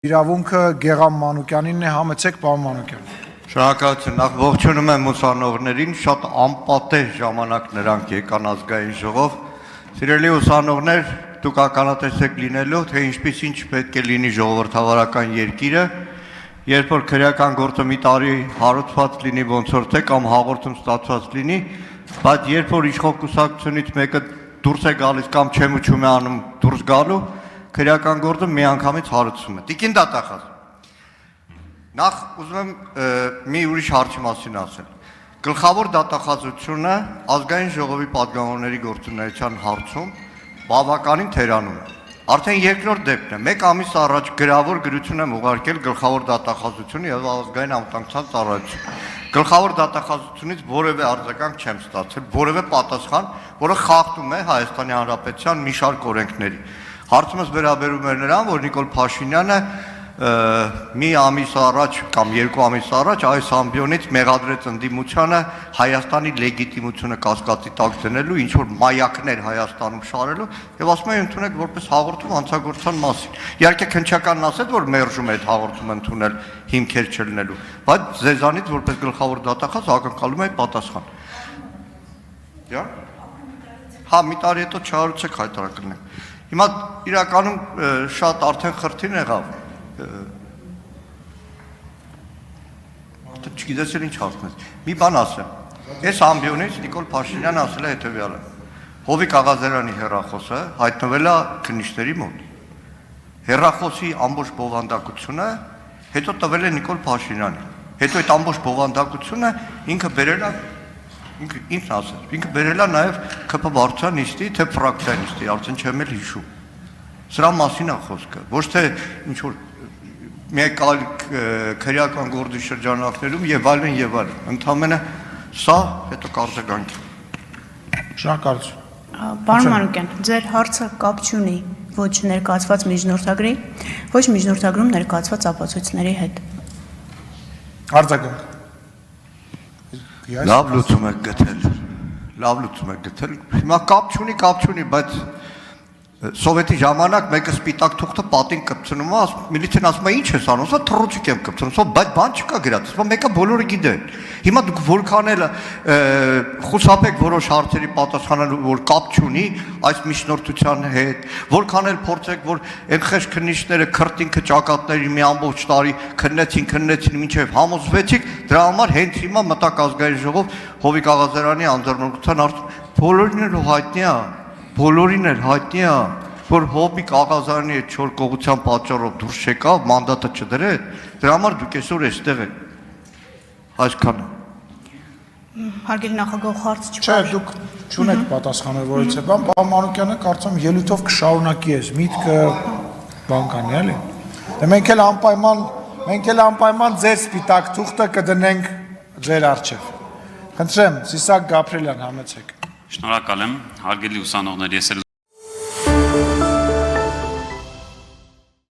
Իրավունքը Գեղամ Մանուկյանինն է, համեցեք պարոն Մանուկյան։ Շնորհակալություն, նախ ողջունում եմ ուսանողներին, շատ անպատեժ ժամանակ նրանք եկան ազգային ժողով։ Սիրելի ուսանողներ, դուք ականատեսեք լինելու, թե ինչպիսին չպետք է լինի ժողովրդավարական երկիրը, երբ որ քրեական գործը մի տարի հարուցված լինի ոնց որ թե կամ հաղորդում ստացված լինի, բայց երբ որ իշխող կուսակցությունից մեկը դուրս է գալիս կամ չեմուչում է անում դուրս գալու, քրեական գործը միանգամից հարուցվում է։ Տիկին դատախազ։ Նախ ուզում եմ մի ուրիշ հարցի մասին ասել։ Գլխավոր դատախազությունը ազգային ժողովի падգամավորների գործունեության հարցում բավականին թերանում է։ Արդեն երկրորդ դեպքն է։ Մեկ ամիս առաջ գրավոր գրություն եմ ուղարկել գլխավոր դատախազությունը եւ ազգային անվտանգության ծառայություն։ Գլխավոր դատախազությունից որևէ արձագանք չեմ ստացել, որևէ պատասխան, որը խախտում է Հայաստանի Հանրապետության մի շարք օրենքների։ Հարցումս վերաբերում էր նրան, որ Նիկոլ Փաշինյանը մի ամիս առաջ կամ երկու ամիս առաջ այս ամբիոնից մեղադրեց ընդդիմությանը Հայաստանի լեգիտիմությունը կասկածի տակ դնելու, ինչ որ մայակներ Հայաստանում շարելու եւ ասում են ընդունեք որպես հաղորդում անցագործության մասին։ Իհարկե քննչականն ասեց, որ մերժում է այդ հաղորդումը ընդունել հիմքեր չլինելու, բայց ձեզանից որպես գլխավոր դատախազ ակնկալում եմ պատասխան։ Հա, մի տարի հետո չհարուցեք հայտարարենք։ Հիմա իրականում շատ արդեն խրթին եղավ։ Չգիտես էլ ինչ հարցնես։ Մի բան ասեմ։ Այս ամբիոնից Նիկոլ Փաշինյանը ասել է հետևյալը. Հովիկ Աղազարյանի հեռախոսը հայտնվել է քննիչների մոտ։ Հեռախոսի ամբողջ բովանդակությունը հետո տվել է Նիկոլ Փաշինյանին։ Հետո այդ ամբողջ բովանդակությունը ինքը բերել է ինքն ասել։ Ինքը բերել է նաև ԿՊ վարչության նիստի, թե ֆրակցիայի նիստի, արդեն չեմ էլ հիշում։ Սրա մասին է խոսքը, ոչ թե ինչ որ մեկ այլ քրեական գործի շրջանակներում եւ այլն եւ այլն։ Ընդամենը սա հետո կարձագանքի։ Շնորհակալություն։ Պարոն Մանուկյան, ձեր հարցը կապ չունի ոչ ներկայացված միջնորդագրի, ոչ միջնորդագրում ներկայացված ապացույցների հետ։ Արձագանք։ Լավ լուծում եք գտել։ Լավ լուծում եք գտել։ Հիմա կապ չունի, բայց Սովետի ժամանակ մեկը սպիտակ թուղթը պատին կպցնում է, միլիցիան ասում է ինչ ես անում, սա թռուցիկ եմ կպցնում, բայց բան չկա գրած, սա մեկը բոլորը գիտեն։ Հիմա դուք որքան էլ խուսափեք որոշ հարցերի պատասխանելու, որ կապ չունի այս միջնորդության հետ, որքան էլ փորձեք, որ այն խեղճ քննիչները քրտինքը ճակատների մի ամբողջ տարի քննեցին մինչև համոզվեցիք, դրա համար հենց հիմա մտակ ազգային ժողով Հովիկ Աղազարյանի անձեռնունքության բոլորին էլ հայտնի է, որ Հովիկ Աղազարյանի այդ չոր կողության պատճառով դուրս չեկավ, մանդատը չդրեց, դրա համար դուք այսօր այստեղ եք։ Այսքանը։ Հարգելի նախագահ, հարց չկա։ Չէ, դուք չունեք պատասխանել որից է բան, պարոն Մանուկյանը կարծում ելույթով կշարունակի այս միտքը բան կանի, էլի։ Դե մենք էլ անպայման ձեր սպիտակ թուղթը կդնենք ձեր առջև։ Խնդրեմ, Սիսակ Գաբրելյան, համեցեք։ Շնորհակալ եմ, հարգելի ուսանողներ, ես էլ